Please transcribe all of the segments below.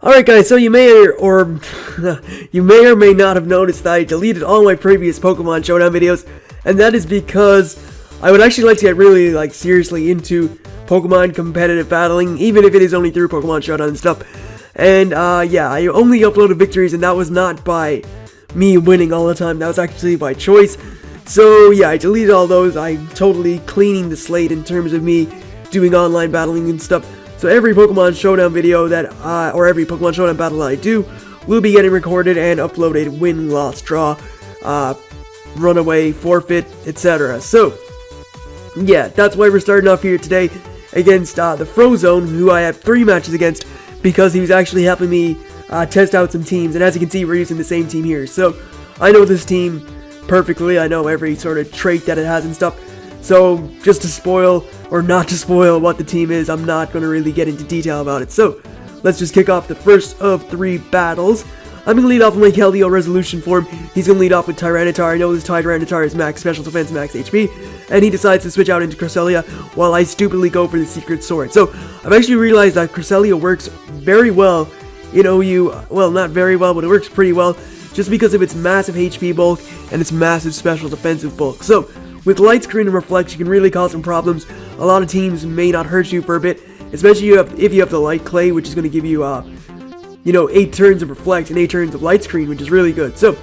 Alright guys, so you may or you may or may not have noticed that I deleted all my previous Pokemon Showdown videos, and that is because I would actually like to get really seriously into Pokemon competitive battling, even if it is only through Pokemon Showdown and stuff. And yeah, I only uploaded victories, and that was not by me winning all the time, that was actually by choice. So yeah, I deleted all those. I'm totally cleaning the slate in terms of me doing online battling and stuff. So every Pokemon Showdown video that, or every Pokemon Showdown battle that I do, will be getting recorded and uploaded, win, loss, draw, runaway, forfeit, etc. So, yeah, that's why we're starting off here today against the Frozone, who I have 3 matches against, because he was actually helping me test out some teams, and as you can see, we're using the same team here. So, I know this team perfectly, I know every sort of trait that it has and stuff. So, just to spoil, or not to spoil what the team is, I'm not going to really get into detail about it. So, let's just kick off the first of 3 battles. I'm going to lead off with my Keldeo Resolution form. He's going to lead off with Tyranitar. I know this Tyranitar is max special defense, max HP, and he decides to switch out into Cresselia while I stupidly go for the Secret Sword. So, I've actually realized that Cresselia works very well in OU. Well, not very well, but it works pretty well, just because of its massive HP bulk and its massive special defensive bulk. So, with Light Screen and Reflect, you can really cause some problems. A lot of teams may not hurt you for a bit, especially if you have the Light Clay, which is going to give you, 8 turns of Reflect and 8 turns of Light Screen, which is really good. So,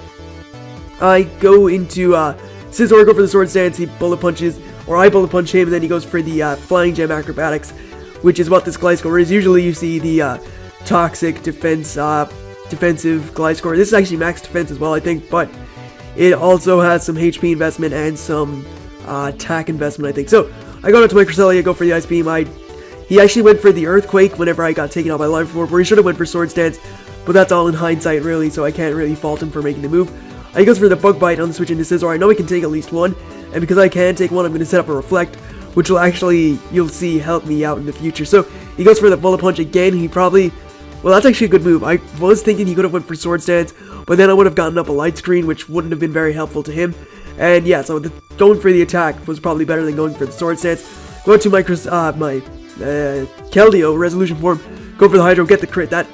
I go into Scizor, go for the Sword Stance, he Bullet Punches, or I Bullet Punch him, and then he goes for the Flying Gem Acrobatics, which is what this Gliscor is. Usually you see the Toxic defensive Gliscor. This is actually max defense as well, I think, but it also has some HP investment and some attack investment, I think. So, I got up to my Cresselia, go for the Ice Beam. He actually went for the Earthquake whenever I got taken out by Life Orb, where he should have went for Sword Stance, but that's all in hindsight, really, so I can't really fault him for making the move. He goes for the Bug Bite on the switch into Scizor. I know he can take at least one, and because I can take one, I'm going to set up a Reflect, which will actually, you'll see, help me out in the future. So, he goes for the Bullet Punch again. He probably... Well, that's actually a good move. I was thinking he could have went for Sword Stance, but then I would have gotten up a Light Screen, which wouldn't have been very helpful to him. And yeah, so going for the attack was probably better than going for the Sword Stance. Go to my Keldeo Resolution form, go for the Hydro, get the crit. That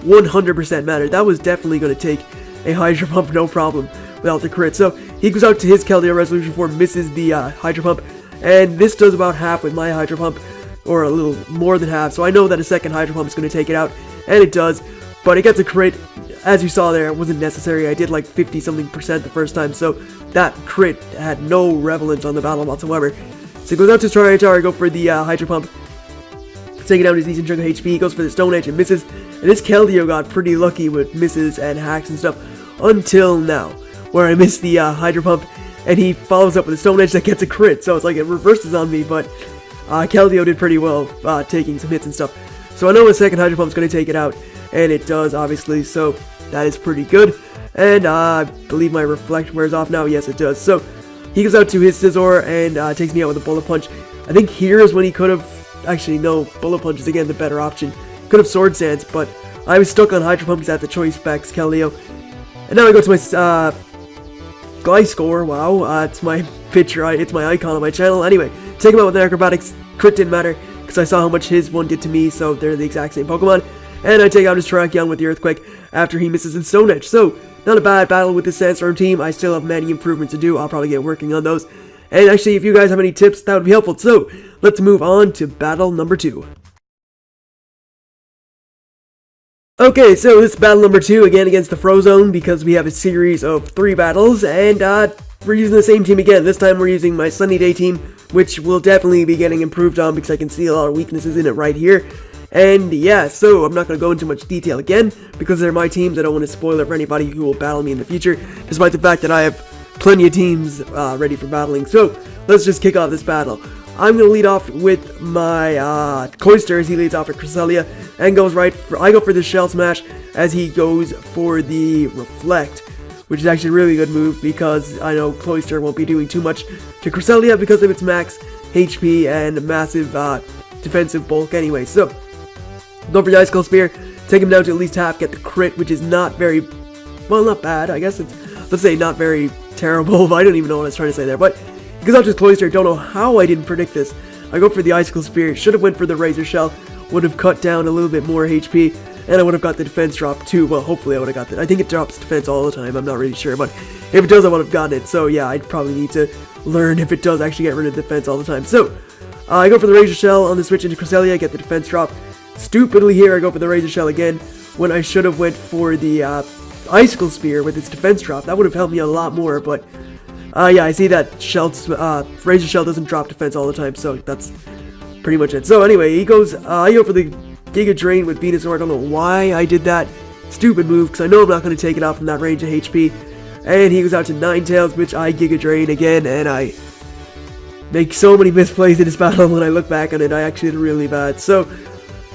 100% mattered. That was definitely going to take a Hydro Pump, no problem, without the crit. So he goes out to his Keldeo Resolution form, misses the Hydro Pump, and this does about half with my Hydro Pump, or a little more than half. So I know that a second Hydro Pump is going to take it out. And it does, but it gets a crit. As you saw there, it wasn't necessary. I did like 50-something% the first time, so that crit had no relevance on the battle whatsoever. So he goes out to Tyranitar, go for the Hydro Pump, taking out his decent chunk of HP. He goes for the Stone Edge and misses. And this Keldeo got pretty lucky with misses and hacks and stuff until now, where I missed the Hydro Pump, and he follows up with a Stone Edge that gets a crit. So it's like it reverses on me, but Keldeo did pretty well taking some hits and stuff. So I know a second Hydro Pump is going to take it out, and it does, obviously, so that is pretty good. And I believe my Reflect wears off now. Yes, it does. So he goes out to his Scizor and takes me out with a Bullet Punch. I think here is when he could have... Actually, no, Bullet Punch is again the better option. Could have Sword Stance, but I was stuck on Hydro Pump because I had the choice specs, Keldeo. And now I go to my Gliscor. Wow, it's my picture, it's my icon on my channel. Anyway, take him out with the Acrobatics. Crit didn't matter, because I saw how much his one did to me, so they're the exact same Pokemon. And I take out his Terrakion with the Earthquake after he misses his Stone Edge. So, not a bad battle with the Sandstorm team. I still have many improvements to do. I'll probably get working on those. And actually, if you guys have any tips, that would be helpful. So, let's move on to battle number 2. Okay, so this is battle number 2, again against the Frozone, because we have a series of 3 battles, and we're using the same team again. This time we're using my Sunny Day team, which will definitely be getting improved on because I can see a lot of weaknesses in it right here. And yeah, so I'm not going to go into much detail again, because they're my teams. I don't want to spoil it for anybody who will battle me in the future, despite the fact that I have plenty of teams ready for battling. So, let's just kick off this battle. I'm going to lead off with my Cloyster as he leads off with Cresselia, and goes right for, I go for the Shell Smash as he goes for the Reflect, which is actually a really good move because I know Cloyster won't be doing too much to Cresselia because of its max HP and massive defensive bulk anyway. So, go for the Icicle Spear, take him down to at least half, get the crit, which is not very, well, not bad. I guess it's, let's say, not very terrible. I don't even know what I was trying to say there, but he goes out to his Cloyster. Don't know how I didn't predict this. I go for the Icicle Spear, should have went for the Razor Shell, would have cut down a little bit more HP, and I would have got the defense drop too. Well, hopefully I would have got that. I think it drops defense all the time, I'm not really sure, but if it does, I would have gotten it. So yeah, I'd probably need to learn if it does actually get rid of defense all the time. So I go for the Razor Shell on the switch into Cresselia, get the defense drop. Stupidly here, I go for the Razor Shell again, when I should have went for the Icicle Spear with its defense drop. That would have helped me a lot more, but yeah, I see that Razor Shell doesn't drop defense all the time, so that's pretty much it. So anyway, I go for the Giga Drain with Venusaur. I don't know why I did that stupid move, because I know I'm not going to take it out from that range of HP. And he goes out to Ninetales, which I Giga Drain again, and I make so many misplays in this battle. When I look back on it, I actually did really bad. So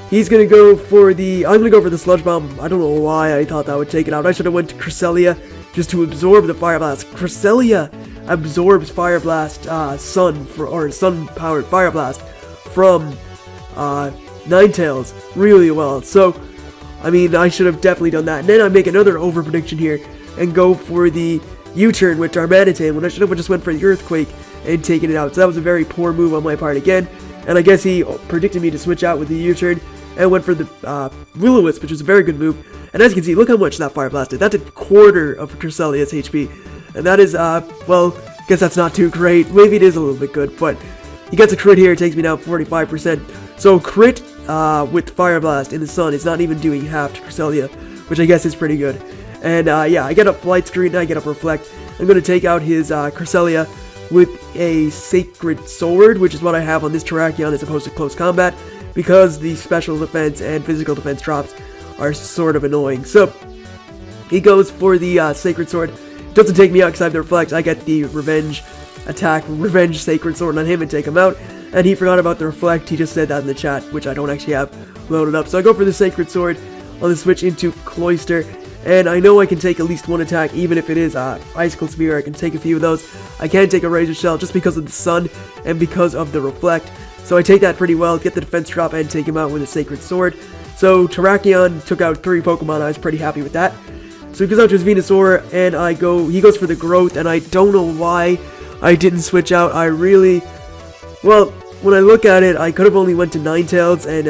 he's going to go for the... I'm going to go for the Sludge Bomb. I don't know why I thought that would take it out. I should have went to Cresselia just to absorb the Fire Blast. Cresselia absorbs Fire Blast, Sun-powered Fire Blast from Ninetales really well. So, I mean, I should have definitely done that. And then I make another over prediction here and go for the U-turn with Darmanitan when I should have just went for the Earthquake and taken it out. So that was a very poor move on my part again. And I guess he predicted me to switch out with the U-turn and went for the Will-O-Wisp, which was a very good move. And as you can see, look how much that Fire Blast did. That's a quarter of Cresselia's HP. And that is, well, I guess that's not too great. Maybe it is a little bit good, but he gets a crit here. It takes me down 45%. So crit with Fire Blast in the Sun is not even doing half to Cresselia, which I guess is pretty good. And yeah, I get up Light Screen, and I get up Reflect. I'm going to take out his Cresselia with a Sacred Sword, which is what I have on this Terrakion as opposed to Close Combat, because the special defense and physical defense drops are sort of annoying. So he goes for the Sacred Sword. Doesn't take me out because I have the Reflect. I get the Revenge attack, Revenge Sacred Sword on him and take him out. And he forgot about the Reflect. He just said that in the chat, which I don't actually have loaded up. So I go for the Sacred Sword on the switch into Cloyster. And I know I can take at least one attack, even if it is Icicle Spear. I can take a few of those. I can take a Razor Shell just because of the Sun and because of the Reflect. So I take that pretty well, get the defense drop, and take him out with a Sacred Sword. So Terrakion took out 3 Pokemon. I was pretty happy with that. So he goes out to his Venusaur, and he goes for the Growth, and I don't know why I didn't switch out. Well, when I look at it, I could have only went to Ninetales, and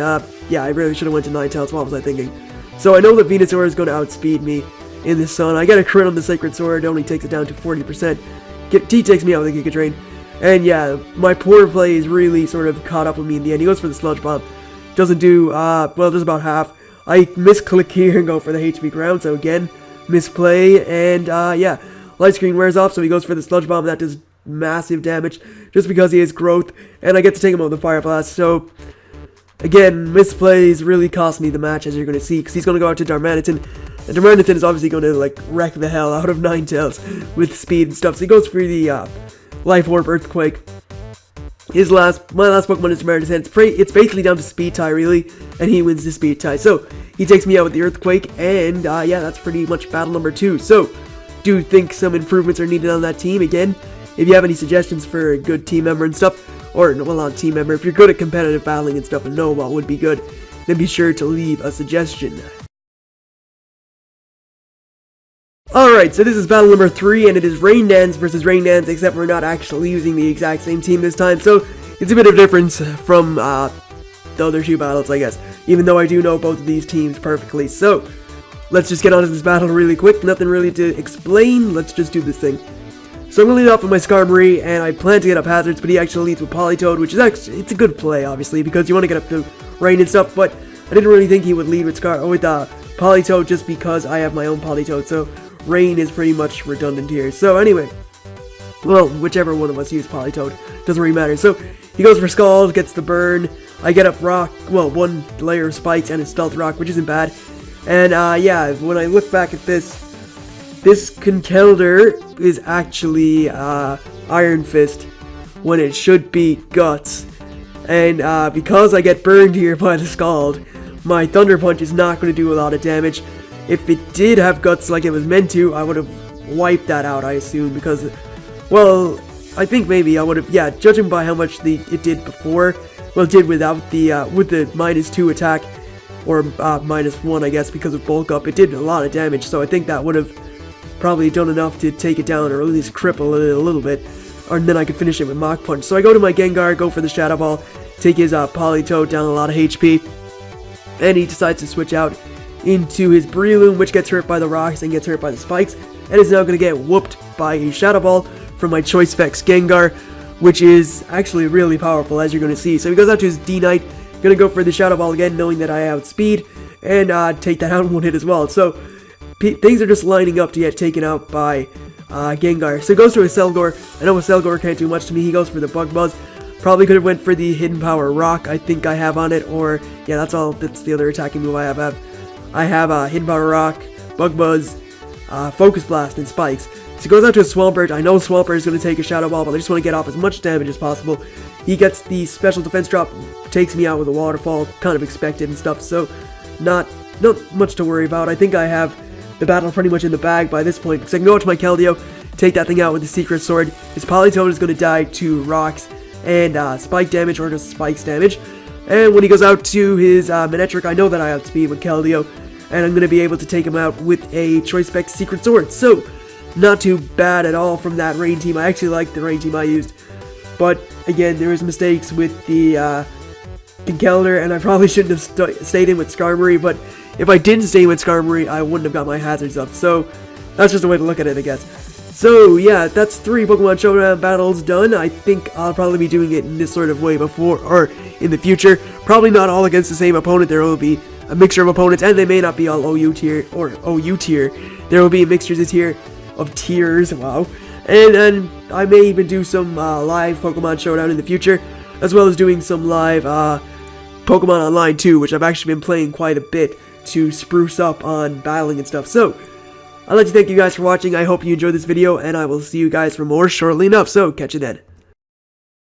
yeah, I really should have went to Ninetales. What was I thinking? So I know that Venusaur is going to outspeed me in the Sun. I get a crit on the Sacred Sword. It only takes it down to 40%. He takes me out with a Giga Drain. And yeah, my poor play is really sort of caught up with me in the end. He goes for the Sludge Bomb. Doesn't do, well, does about half. I misclick here and go for the HP Ground. So again, misplay. And yeah, Light Screen wears off. So he goes for the Sludge Bomb. That does massive damage just because he has Growth. And I get to take him out with the Fire Blast. So again, misplays really cost me the match, as you're going to see, because he's going to go out to Darmanitan, and Darmanitan is obviously going to, like, wreck the hell out of Ninetales with speed and stuff, so he goes for the Life Orb Earthquake. My last Pokemon is Darmanitan. It's basically down to speed tie, really, and he wins the speed tie. So he takes me out with the Earthquake, and yeah, that's pretty much battle number 2. So, do you think some improvements are needed on that team? Again, if you have any suggestions for a good team member and stuff, or, well, not team member, if you're good at competitive battling and stuff and know what would be good, then be sure to leave a suggestion. Alright, so this is battle number 3, and it is Rain Dance versus Rain Dance, except we're not actually using the exact same team this time, so it's a bit of a difference from the other 2 battles, I guess, even though I do know both of these teams perfectly. So, let's just get on to this battle really quick. Nothing really to explain, let's just do this thing. So I'm going to lead off with my Skarmory, and I plan to get up Hazards, but he actually leads with Politoed, which is actually, it's a good play, obviously, because you want to get up the Rain and stuff, but I didn't really think he would lead with Politoed just because I have my own Politoed, so Rain is pretty much redundant here. So anyway, well, whichever one of us used Politoed, doesn't really matter. So he goes for Scald, gets the burn, I get up Rock, well, 1 layer of Spikes and a Stealth Rock, which isn't bad, and yeah, when I look back at this Conkeldurr is actually Iron Fist when it should be Guts. And because I get burned here by the Scald, my Thunder Punch is not going to do a lot of damage. If it did have Guts like it was meant to, I would have wiped that out, I assume, because, well, I think maybe I would have, yeah, judging by how much it did before, well, it did without the, with the -2 attack, or -1, I guess, because of Bulk Up, it did a lot of damage, so I think that would have probably done enough to take it down, or at least cripple it a little bit, and then I could finish it with Mach Punch. So I go to my Gengar, go for the Shadow Ball, take his Politoed down a lot of HP, and he decides to switch out into his Breloom, which gets hurt by the rocks and gets hurt by the spikes, and is now going to get whooped by a Shadow Ball from my Choice Specs Gengar, which is actually really powerful, as you're going to see. So he goes out to his D-Knight, going to go for the Shadow Ball again, knowing that I outspeed, and take that out in one hit as well. So things are just lining up to get taken out by Gengar. So he goes to a Selgor. I know a Selgor can't do much to me. He goes for the Bug Buzz. Probably could have went for the Hidden Power Rock, I think I have on it, or, yeah, that's the other attacking move I have. I have Hidden Power Rock, Bug Buzz, Focus Blast, and Spikes. So he goes out to a Swampert. I know Swampert is going to take a Shadow Ball, but I just want to get off as much damage as possible. He gets the Special Defense Drop, takes me out with a Waterfall, kind of expected and stuff, so not much to worry about. I think I have the battle pretty much in the bag by this point, because I can go out to my Keldeo, take that thing out with the Secret Sword. His Politoed is going to die to Rocks and Spike damage, or just Spikes damage. And when he goes out to his Manectric, I know that I outspeed with Keldeo, and I'm going to be able to take him out with a Choice Specs Secret Sword. So, not too bad at all from that rain team. I actually like the rain team I used. But, again, there was mistakes with the Keldeo, and I probably shouldn't have stayed in with Skarmory, but if I didn't stay with Skarmory, I wouldn't have got my hazards up. So, that's just a way to look at it, I guess. So, yeah, that's 3 Pokemon Showdown battles done. I think I'll probably be doing it in this sort of way before, or in the future. Probably not all against the same opponent. There will be a mixture of opponents, and they may not be all OU tier, or OU tier. There will be mixtures of tiers, wow. And then I may even do some live Pokemon Showdown in the future, as well as doing some live Pokemon Online too, which I've actually been playing quite a bit to spruce up on battling and stuff. So, I'd like to thank you guys for watching. I hope you enjoyed this video, and I will see you guys for more shortly enough, so catch you then.